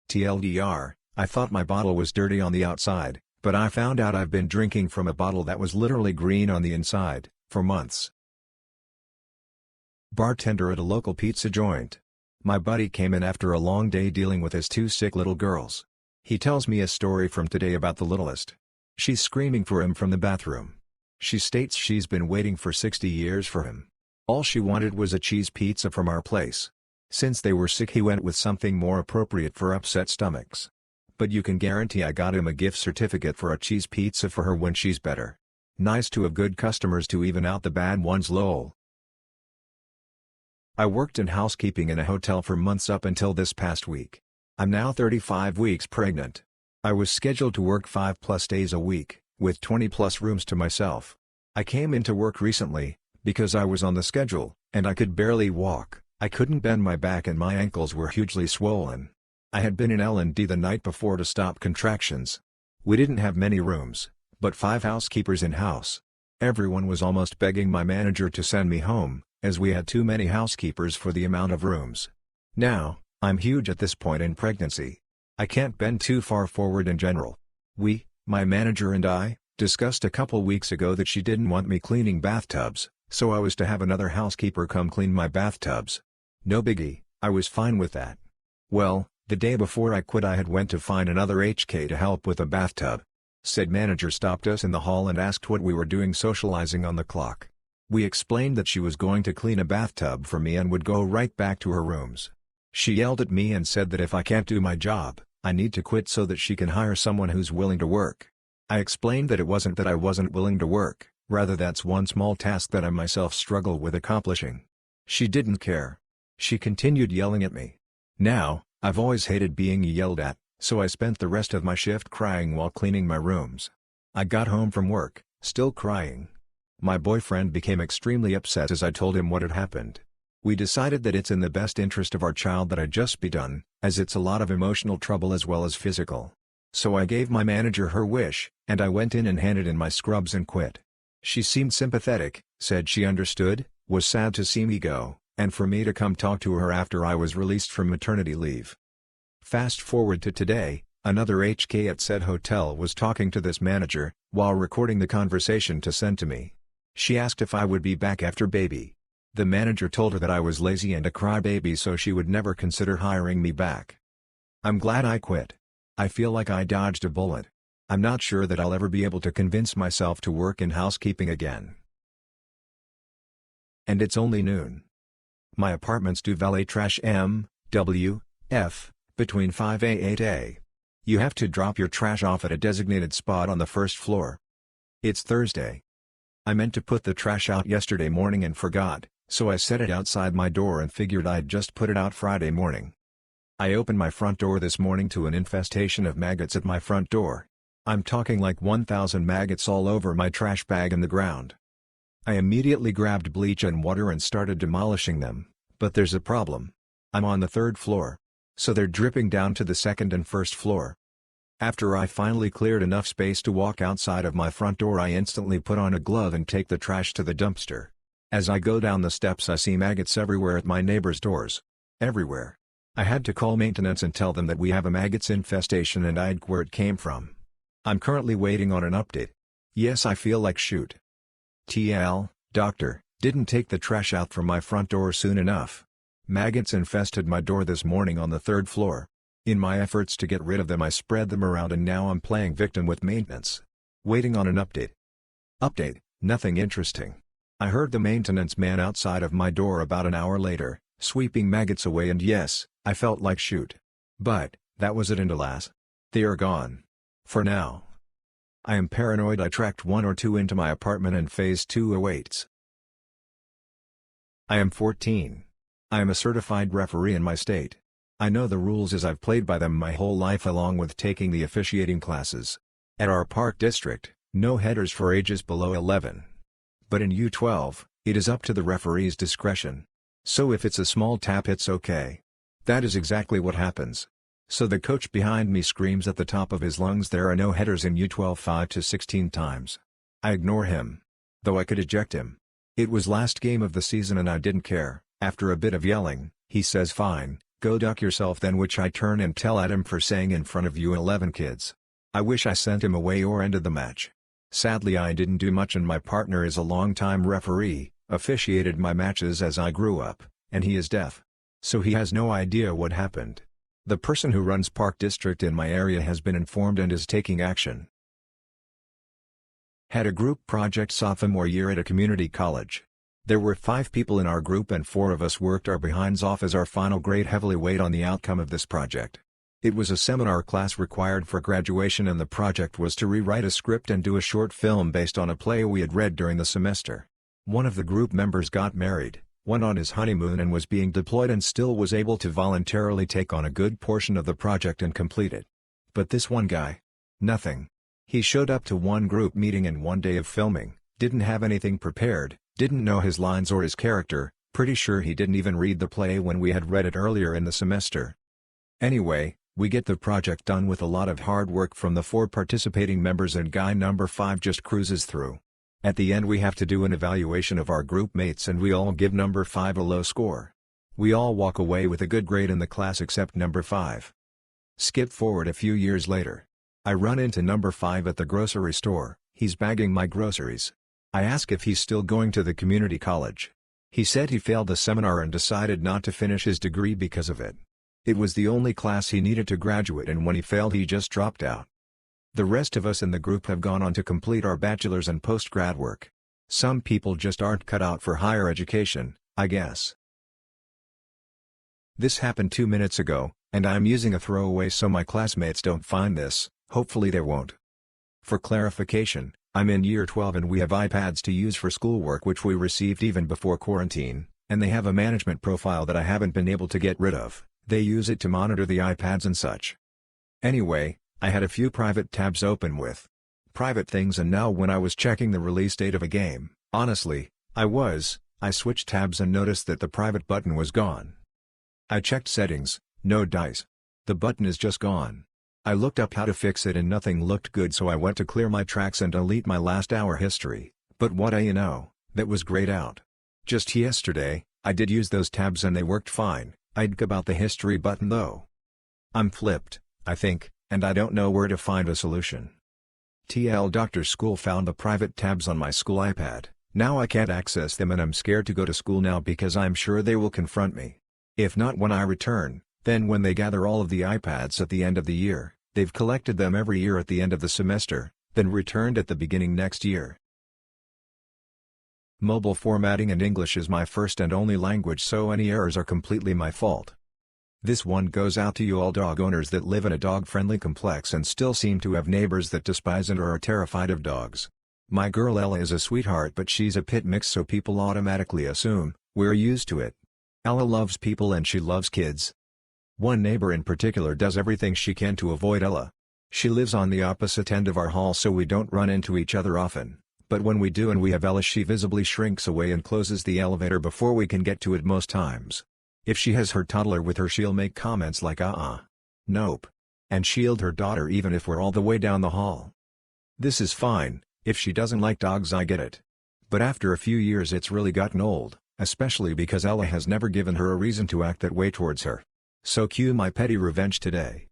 TLDR, I thought my bottle was dirty on the outside, but I found out I've been drinking from a bottle that was literally green on the inside, for months. Bartender at a local pizza joint. My buddy came in after a long day dealing with his 2 sick little girls. He tells me a story from today about the littlest. She's screaming for him from the bathroom. She states she's been waiting for 60 years for him. All she wanted was a cheese pizza from our place. Since they were sick, he went with something more appropriate for upset stomachs. But you can guarantee I got him a gift certificate for a cheese pizza for her when she's better. Nice to have good customers to even out the bad ones, lol. I worked in housekeeping in a hotel for months up until this past week. I'm now 35 weeks pregnant. I was scheduled to work 5+ days a week, with 20+ rooms to myself. I came into work recently, because I was on the schedule, and I could barely walk. I couldn't bend my back and my ankles were hugely swollen. I had been in L&D the night before to stop contractions. We didn't have many rooms, but 5 housekeepers in-house. Everyone was almost begging my manager to send me home, as we had too many housekeepers for the amount of rooms. Now, I'm huge at this point in pregnancy. I can't bend too far forward in general. My manager and I, discussed a couple weeks ago that she didn't want me cleaning bathtubs, so I was to have another housekeeper come clean my bathtubs. No biggie, I was fine with that. Well, the day before I quit I had went to find another HK to help with a bathtub. Said manager stopped us in the hall and asked what we were doing socializing on the clock. We explained that she was going to clean a bathtub for me and would go right back to her rooms. She yelled at me and said that if I can't do my job, I need to quit so that she can hire someone who's willing to work. I explained that it wasn't that I wasn't willing to work, rather that's one small task that I myself struggle with accomplishing. She didn't care. She continued yelling at me. Now, I've always hated being yelled at, so I spent the rest of my shift crying while cleaning my rooms. I got home from work, still crying. My boyfriend became extremely upset as I told him what had happened. We decided that it's in the best interest of our child that I just be done, as it's a lot of emotional trouble as well as physical. So I gave my manager her wish, and I went in and handed in my scrubs and quit. She seemed sympathetic, said she understood, was sad to see me go, and for me to come talk to her after I was released from maternity leave. Fast forward to today, Another HK at said hotel was talking to this manager, while recording the conversation to send to me. She asked if I would be back after baby. The manager told her that I was lazy and a crybaby, so she would never consider hiring me back. I'm glad I quit. I feel like I dodged a bullet. I'm not sure that I'll ever be able to convince myself to work in housekeeping again. And it's only noon. My apartments do valet trash M.W.F. between 5 a. You have to drop your trash off at a designated spot on the first floor. It's Thursday. I meant to put the trash out yesterday morning and forgot, so I set it outside my door and figured I'd just put it out Friday morning. I opened my front door this morning to an infestation of maggots at my front door. I'm talking like 1,000 maggots all over my trash bag and the ground. I immediately grabbed bleach and water and started demolishing them, but there's a problem. I'm on the third floor. So they're dripping down to the second and first floor. After I finally cleared enough space to walk outside of my front door, I instantly put on a glove and take the trash to the dumpster. As I go down the steps, I see maggots everywhere at my neighbor's doors. Everywhere. I had to call maintenance and tell them that we have a maggots infestation and I'd where it came from. I'm currently waiting on an update. Yes, I feel like shoot. TL, doctor, didn't take the trash out from my front door soon enough. Maggots infested my door this morning on the third floor. In my efforts to get rid of them, I spread them around and now I'm playing victim with maintenance. Waiting on an update. Update, nothing interesting. I heard the maintenance man outside of my door about an hour later, sweeping maggots away, and yes, I felt like shoot. But, that was it, and alas, they are gone. For now. I am paranoid. I tracked one or two into my apartment and phase 2 awaits. I am 14. I am a certified referee in my state. I know the rules as I've played by them my whole life, along with taking the officiating classes. At our park district, no headers for ages below 11. But in U12, it is up to the referee's discretion. So if it's a small tap, it's okay. That is exactly what happens. So the coach behind me screams at the top of his lungs, "There are no headers in U12 5 to 16 times. I ignore him. Though I could eject him. It was last game of the season and I didn't care. After a bit of yelling, he says, "Fine, go duck yourself then," which I turn and tell at him for saying in front of U11 kids. I wish I sent him away or ended the match. Sadly, I didn't do much, and my partner is a long-time referee, officiated my matches as I grew up, and he is deaf. So he has no idea what happened. The person who runs Park District in my area has been informed and is taking action. Had a group project sophomore year at a community college. There were 5 people in our group and 4 of us worked our behinds off as our final grade heavily weighed on the outcome of this project. It was a seminar class required for graduation, and the project was to rewrite a script and do a short film based on a play we had read during the semester. One of the group members got married, went on his honeymoon, and was being deployed, and still was able to voluntarily take on a good portion of the project and complete it. But this one guy. Nothing. He showed up to one group meeting and one day of filming, didn't have anything prepared, didn't know his lines or his character, pretty sure he didn't even read the play when we had read it earlier in the semester. Anyway, we get the project done with a lot of hard work from the 4 participating members, and guy number 5 just cruises through. At the end we have to do an evaluation of our group mates, and we all give number 5 a low score. We all walk away with a good grade in the class except number 5. Skip forward a few years later. I run into number 5 at the grocery store. He's bagging my groceries. I ask if he's still going to the community college. He said he failed the seminar and decided not to finish his degree because of it. It was the only class he needed to graduate, and when he failed he just dropped out. The rest of us in the group have gone on to complete our bachelor's and post-grad work. Some people just aren't cut out for higher education, I guess. This happened 2 minutes ago, and I'm using a throwaway so my classmates don't find this, hopefully they won't. For clarification, I'm in year 12 and we have iPads to use for schoolwork, which we received even before quarantine, and they have a management profile that I haven't been able to get rid of. They use it to monitor the iPads and such. Anyway, I had a few private tabs open with private things, and now when I was checking the release date of a game, honestly, I switched tabs and noticed that the private button was gone. I checked settings, no dice. The button is just gone. I looked up how to fix it and nothing looked good, so I went to clear my tracks and delete my last hour history, but what do you know, that was grayed out. Just yesterday, I did use those tabs and they worked fine. I'd about the history button though. I'm flipped, I think, and I don't know where to find a solution. TL Doctor School found the private tabs on my school iPad. Now I can't access them and I'm scared to go to school now because I'm sure they will confront me. If not when I return, then when they gather all of the iPads at the end of the year. They've collected them every year at the end of the semester, then returned at the beginning next year. Mobile formatting and English is my first and only language, so any errors are completely my fault. This one goes out to you all dog owners that live in a dog-friendly complex and still seem to have neighbors that despise and are terrified of dogs. My girl Ella is a sweetheart, but she's a pit mix, so people automatically assume we're used to it. Ella loves people and she loves kids. One neighbor in particular does everything she can to avoid Ella. She lives on the opposite end of our hall, so we don't run into each other often, but when we do and we have Ella, she visibly shrinks away and closes the elevator before we can get to it most times. If she has her toddler with her, she'll make comments like nope, and shield her daughter even if we're all the way down the hall. This is fine. If she doesn't like dogs, I get it. But after a few years it's really gotten old, especially because Ella has never given her a reason to act that way towards her. So cue my petty revenge today.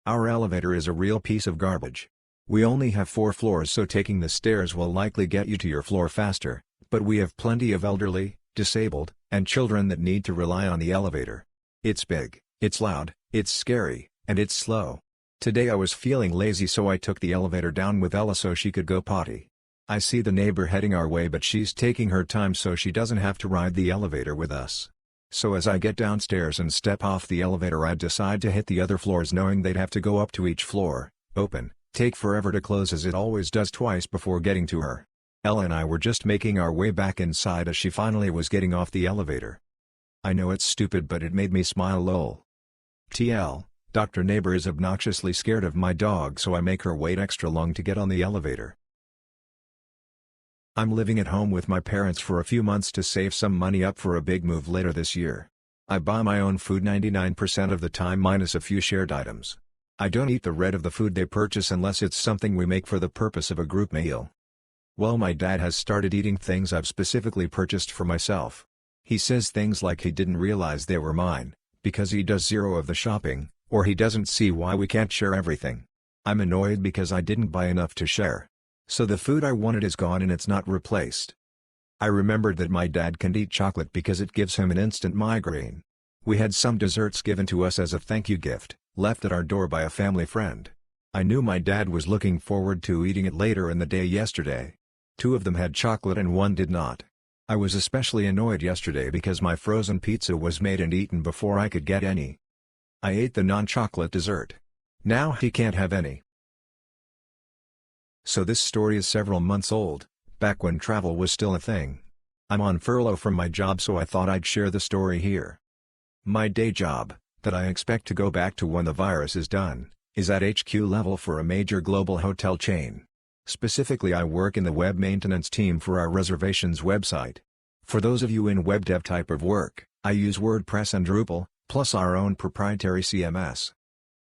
Our elevator is a real piece of garbage. We only have 4 floors, so taking the stairs will likely get you to your floor faster, but we have plenty of elderly, disabled, and children that need to rely on the elevator. It's big, it's loud, it's scary, and it's slow. Today I was feeling lazy, so I took the elevator down with Ella so she could go potty. I see the neighbor heading our way, but she's taking her time so she doesn't have to ride the elevator with us. So as I get downstairs and step off the elevator, I decide to hit the other floors, knowing they'd have to go up to each floor, open, take forever to close as it always does twice before getting to her. Ella and I were just making our way back inside as she finally was getting off the elevator. I know it's stupid, but it made me smile, lol. TL Dr. Neighbor is obnoxiously scared of my dog, so I make her wait extra long to get on the elevator. I'm living at home with my parents for a few months to save some money up for a big move later this year. I buy my own food 99% of the time, minus a few shared items. I don't eat the red of the food they purchase unless it's something we make for the purpose of a group meal. Well, my dad has started eating things I've specifically purchased for myself. He says things like he didn't realize they were mine, because he does zero of the shopping, or he doesn't see why we can't share everything. I'm annoyed because I didn't buy enough to share. So the food I wanted is gone and it's not replaced. I remembered that my dad can't eat chocolate because it gives him an instant migraine. We had some desserts given to us as a thank you gift, left at our door by a family friend. I knew my dad was looking forward to eating it later in the day yesterday. 2 of them had chocolate and 1 did not. I was especially annoyed yesterday because my frozen pizza was made and eaten before I could get any. I ate the non-chocolate dessert. Now he can't have any. So this story is several months old, back when travel was still a thing. I'm on furlough from my job, so I thought I'd share the story here. My day job, that I expect to go back to when the virus is done, is at HQ level for a major global hotel chain. Specifically, I work in the web maintenance team for our reservations website. For those of you in web dev type of work, I use WordPress and Drupal, plus our own proprietary CMS.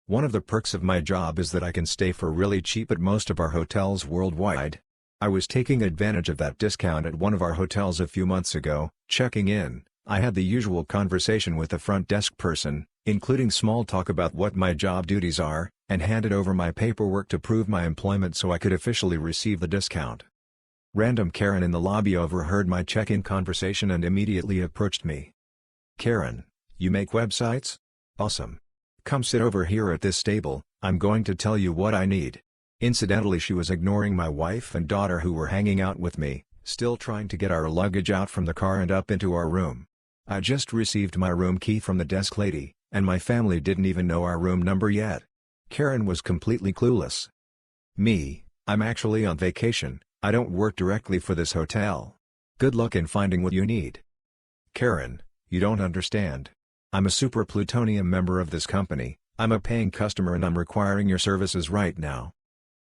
One of the perks of my job is that I can stay for really cheap at most of our hotels worldwide. I was taking advantage of that discount at one of our hotels a few months ago. Checking in, I had the usual conversation with the front desk person, including small talk about what my job duties are, and handed over my paperwork to prove my employment so I could officially receive the discount. Random Karen in the lobby overheard my check-in conversation and immediately approached me. "Karen, you make websites? Awesome. Come sit over here at this table, I'm going to tell you what I need." Incidentally, she was ignoring my wife and daughter who were hanging out with me, still trying to get our luggage out from the car and up into our room. I just received my room key from the desk lady, and my family didn't even know our room number yet. Karen was completely clueless. Me, I'm actually on vacation, I don't work directly for this hotel. Good luck in finding what you need. Karen, you don't understand. I'm a super plutonium member of this company, I'm a paying customer and I'm requiring your services right now.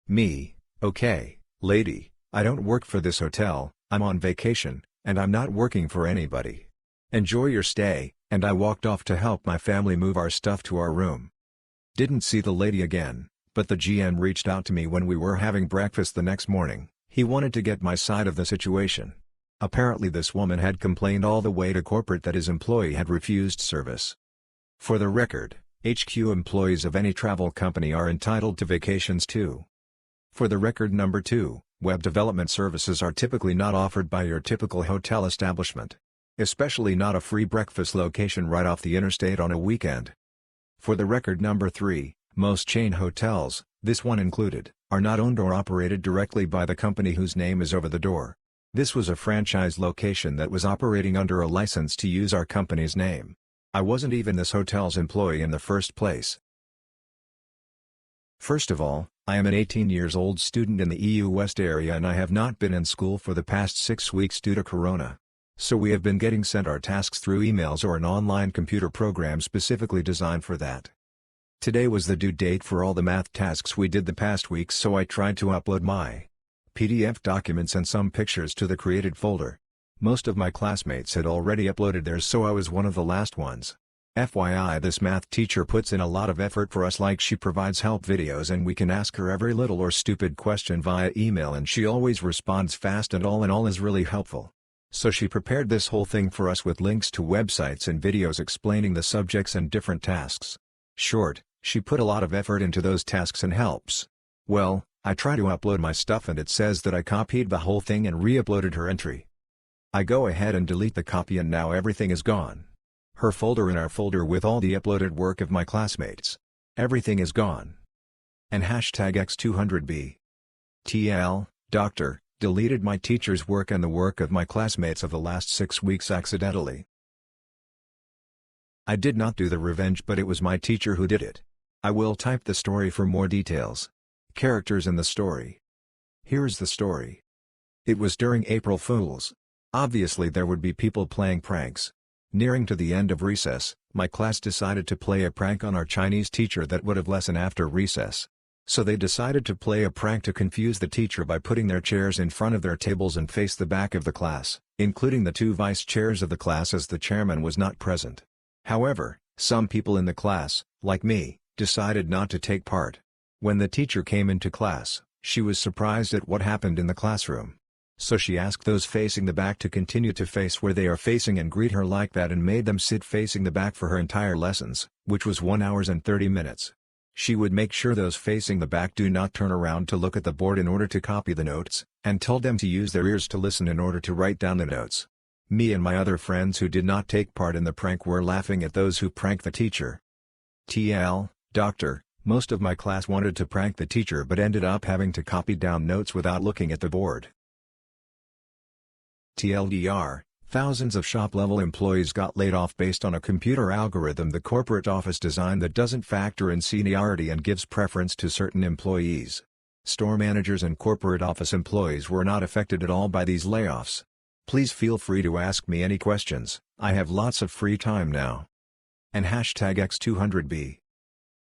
Me, okay, lady, I don't work for this hotel, I'm on vacation, and I'm not working for anybody. Enjoy your stay, and I walked off to help my family move our stuff to our room. Didn't see the lady again, but the GM reached out to me when we were having breakfast the next morning. He wanted to get my side of the situation. Apparently this woman had complained all the way to corporate that his employee had refused service. For the record, HQ employees of any travel company are entitled to vacations too. For the record, number 2, web development services are typically not offered by your typical hotel establishment. Especially not a free breakfast location right off the interstate on a weekend. For the record, number 3, most chain hotels, this one included, are not owned or operated directly by the company whose name is over the door. This was a franchise location that was operating under a license to use our company's name. I wasn't even this hotel's employee in the first place. First of all, I am an 18-years-old student in the EU West area and I have not been in school for the past 6 weeks due to Corona. So we have been getting sent our tasks through emails or an online computer program specifically designed for that. Today was the due date for all the math tasks we did the past weeks, so I tried to upload my PDF documents and some pictures to the created folder. Most of my classmates had already uploaded theirs, so I was one of the last ones. FYI, this math teacher puts in a lot of effort for us, like she provides help videos and we can ask her every little or stupid question via email and she always responds fast and all in all is really helpful. So she prepared this whole thing for us with links to websites and videos explaining the subjects and different tasks. Short, she put a lot of effort into those tasks and helps. Well, I try to upload my stuff and it says that I copied the whole thing and re-uploaded her entry. I go ahead and delete the copy and now everything is gone. Her folder and our folder with all the uploaded work of my classmates. Everything is gone. And hashtag X200B. TL, doctor, deleted my teacher's work and the work of my classmates of the last 6 weeks accidentally. I did not do the revenge, but it was my teacher who did it. I will type the story for more details. Characters in the story. Here's the story. It was during April Fools. Obviously there would be people playing pranks. Nearing to the end of recess, my class decided to play a prank on our Chinese teacher that would have lesson after recess. So they decided to play a prank to confuse the teacher by putting their chairs in front of their tables and face the back of the class, including the 2 vice chairs of the class as the chairman was not present. However, some people in the class, like me, decided not to take part. When the teacher came into class, she was surprised at what happened in the classroom. So she asked those facing the back to continue to face where they are facing and greet her like that and made them sit facing the back for her entire lessons, which was 1 hour and 30 minutes. She would make sure those facing the back do not turn around to look at the board in order to copy the notes, and told them to use their ears to listen in order to write down the notes. Me and my other friends who did not take part in the prank were laughing at those who pranked the teacher. TL, doctor, most of my class wanted to prank the teacher but ended up having to copy down notes without looking at the board. TLDR, thousands of shop-level employees got laid off based on a computer algorithm the corporate office designed that doesn't factor in seniority and gives preference to certain employees. Store managers and corporate office employees were not affected at all by these layoffs. Please feel free to ask me any questions, I have lots of free time now. And hashtag X200B.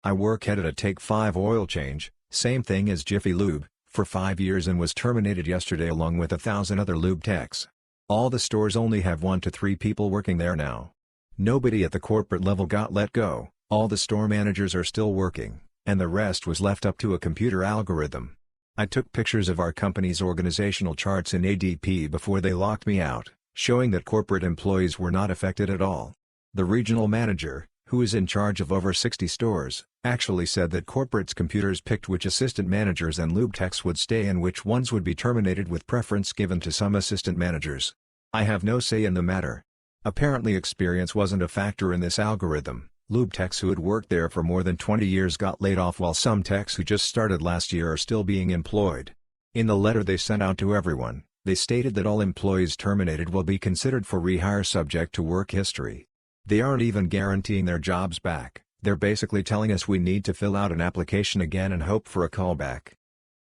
I work at a Take 5 oil change, same thing as Jiffy Lube, for 5 years and was terminated yesterday along with 1,000 other lube techs. All the stores only have 1 to 3 people working there now. Nobody at the corporate level got let go, all the store managers are still working, and the rest was left up to a computer algorithm. I took pictures of our company's organizational charts in ADP before they locked me out, showing that corporate employees were not affected at all. The regional manager, who is in charge of over 60 stores, actually said that corporate's computers picked which assistant managers and lube techs would stay and which ones would be terminated with preference given to some assistant managers. I have no say in the matter. Apparently experience wasn't a factor in this algorithm. Lube techs who had worked there for more than 20 years got laid off while some techs who just started last year are still being employed. In the letter they sent out to everyone, they stated that all employees terminated will be considered for rehire subject to work history. They aren't even guaranteeing their jobs back, they're basically telling us we need to fill out an application again and hope for a callback.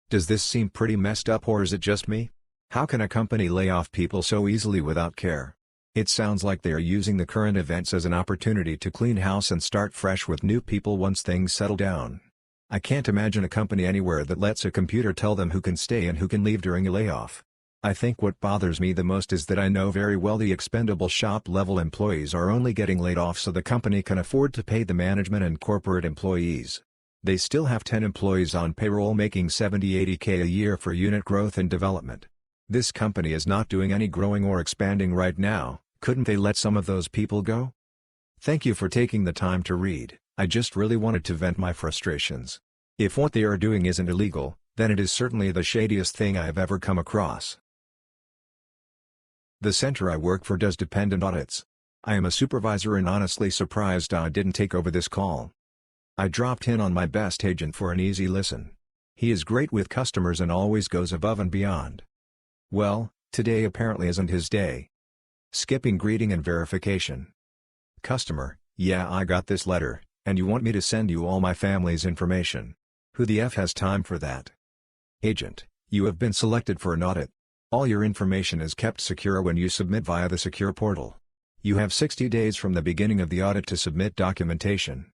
Does this seem pretty messed up, or is it just me? How can a company lay off people so easily without care? It sounds like they are using the current events as an opportunity to clean house and start fresh with new people once things settle down. I can't imagine a company anywhere that lets a computer tell them who can stay and who can leave during a layoff. I think what bothers me the most is that I know very well the expendable shop-level employees are only getting laid off so the company can afford to pay the management and corporate employees. They still have 10 employees on payroll making $70–80K a year for unit growth and development. This company is not doing any growing or expanding right now, couldn't they let some of those people go? Thank you for taking the time to read. I just really wanted to vent my frustrations. If what they are doing isn't illegal, then it is certainly the shadiest thing I have ever come across. The center I work for does dependent audits. I am a supervisor and honestly surprised I didn't take over this call. I dropped in on my best agent for an easy listen. He is great with customers and always goes above and beyond. Well, today apparently isn't his day. Skipping greeting and verification. Customer: yeah, I got this letter, and you want me to send you all my family's information. Who the F has time for that? Agent: you have been selected for an audit. All your information is kept secure when you submit via the secure portal. You have 60 days from the beginning of the audit to submit documentation.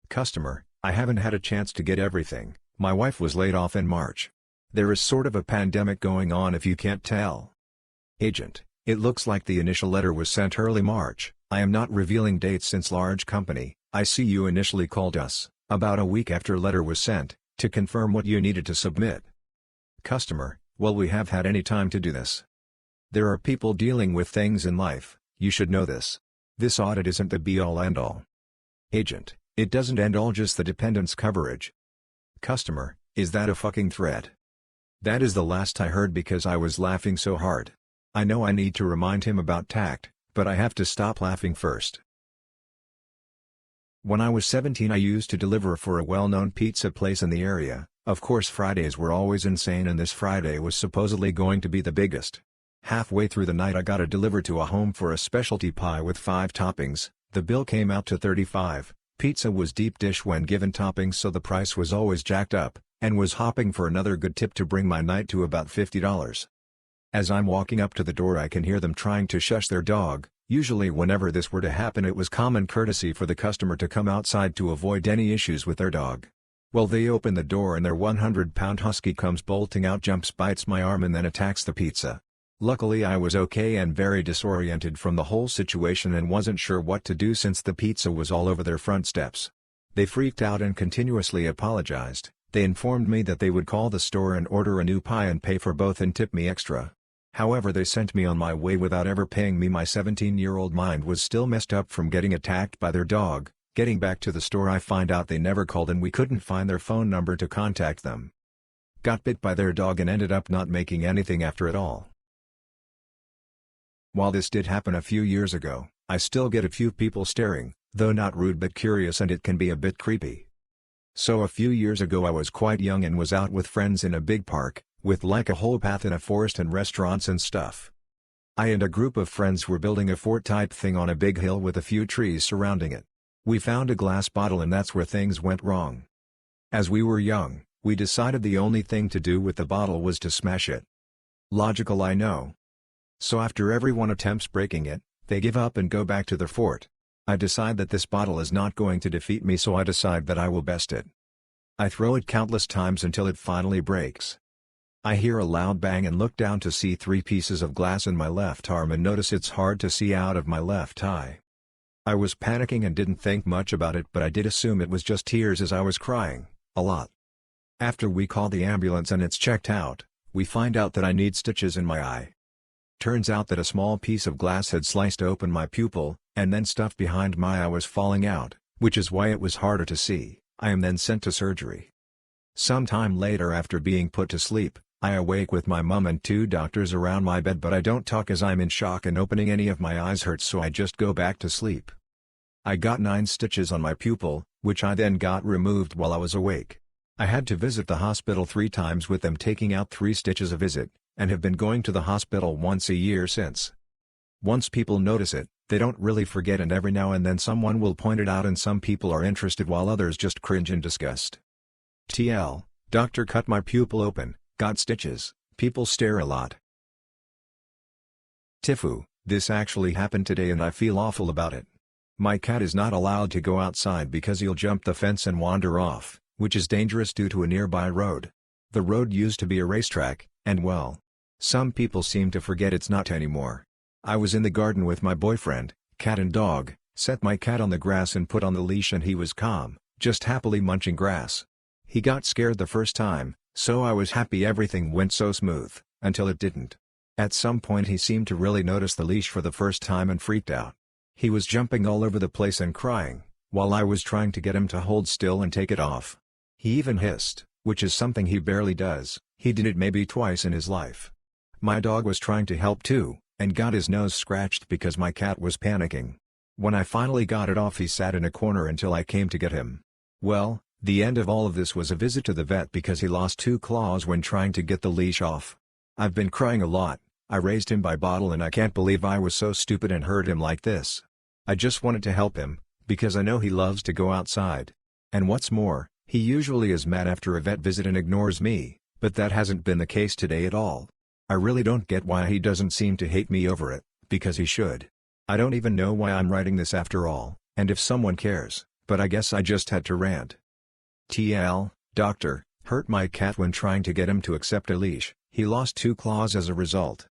Customer: I haven't had a chance to get everything. My wife was laid off in March. There is sort of a pandemic going on if you can't tell. Agent: it looks like the initial letter was sent early March. I am not revealing dates since large company. I see you initially called us, about a week after letter was sent, to confirm what you needed to submit. Customer: well, we have had any time to do this. There are people dealing with things in life, you should know this. This audit isn't the be-all end-all. Agent: it doesn't end all, just the dependents coverage. Customer: is that a fucking threat? That is the last I heard because I was laughing so hard. I know I need to remind him about tact, but I have to stop laughing first. When I was 17 I used to deliver for a well-known pizza place in the area. Of course Fridays were always insane and this Friday was supposedly going to be the biggest. Halfway through the night I got it delivered to a home for a specialty pie with 5 toppings. The bill came out to $35. Pizza was deep dish when given toppings, so the price was always jacked up, and was hopping for another good tip to bring my night to about $50. As I'm walking up to the door I can hear them trying to shush their dog. Usually whenever this were to happen it was common courtesy for the customer to come outside to avoid any issues with their dog. Well, they open the door and their 100-pound husky comes bolting out, jumps, bites my arm and then attacks the pizza. Luckily I was okay and very disoriented from the whole situation and wasn't sure what to do since the pizza was all over their front steps. They freaked out and continuously apologized. They informed me that they would call the store and order a new pie and pay for both and tip me extra. However, they sent me on my way without ever paying me. My 17-year-old mind was still messed up from getting attacked by their dog. Getting back to the store I find out they never called and we couldn't find their phone number to contact them. Got bit by their dog and ended up not making anything after it all. While this did happen a few years ago, I still get a few people staring, though not rude but curious, and it can be a bit creepy. So a few years ago I was quite young and was out with friends in a big park, with like a whole path in a forest and restaurants and stuff. I and a group of friends were building a fort type thing on a big hill with a few trees surrounding it. We found a glass bottle and that's where things went wrong. As we were young, we decided the only thing to do with the bottle was to smash it. Logical, I know. So after everyone attempts breaking it, they give up and go back to their fort. I decide that this bottle is not going to defeat me, so I decide that I will best it. I throw it countless times until it finally breaks. I hear a loud bang and look down to see 3 pieces of glass in my left arm and notice it's hard to see out of my left eye. I was panicking and didn't think much about it, but I did assume it was just tears as I was crying, a lot. After we call the ambulance and it's checked out, we find out that I need stitches in my eye. Turns out that a small piece of glass had sliced open my pupil, and then stuff behind my eye was falling out, which is why it was harder to see. I am then sent to surgery. Sometime later, after being put to sleep, I awake with my mum and 2 doctors around my bed, but I don't talk as I'm in shock and opening any of my eyes hurts, so I just go back to sleep. I got 9 stitches on my pupil, which I then got removed while I was awake. I had to visit the hospital 3 times with them taking out 3 stitches a visit, and have been going to the hospital once a year since. Once people notice it, they don't really forget, and every now and then someone will point it out and some people are interested while others just cringe in disgust. TL, doctor cut my pupil open, got stitches, people stare a lot. Tifu, this actually happened today and I feel awful about it. My cat is not allowed to go outside because he'll jump the fence and wander off, which is dangerous due to a nearby road. The road used to be a racetrack, and well, some people seem to forget it's not anymore. I was in the garden with my boyfriend, cat and dog, set my cat on the grass and put on the leash, and he was calm, just happily munching grass. He got scared the first time, so I was happy everything went so smooth, until it didn't. At some point he seemed to really notice the leash for the first time and freaked out. He was jumping all over the place and crying, while I was trying to get him to hold still and take it off. He even hissed, which is something he barely does. He did it maybe twice in his life. My dog was trying to help too, and got his nose scratched because my cat was panicking. When I finally got it off, he sat in a corner until I came to get him. Well, the end of all of this was a visit to the vet because he lost 2 claws when trying to get the leash off. I've been crying a lot. I raised him by bottle and I can't believe I was so stupid and hurt him like this. I just wanted to help him, because I know he loves to go outside. And what's more, he usually is mad after a vet visit and ignores me, but that hasn't been the case today at all. I really don't get why he doesn't seem to hate me over it, because he should. I don't even know why I'm writing this after all, and if someone cares, but I guess I just had to rant. TL, doctor, hurt my cat when trying to get him to accept a leash. He lost 2 claws as a result.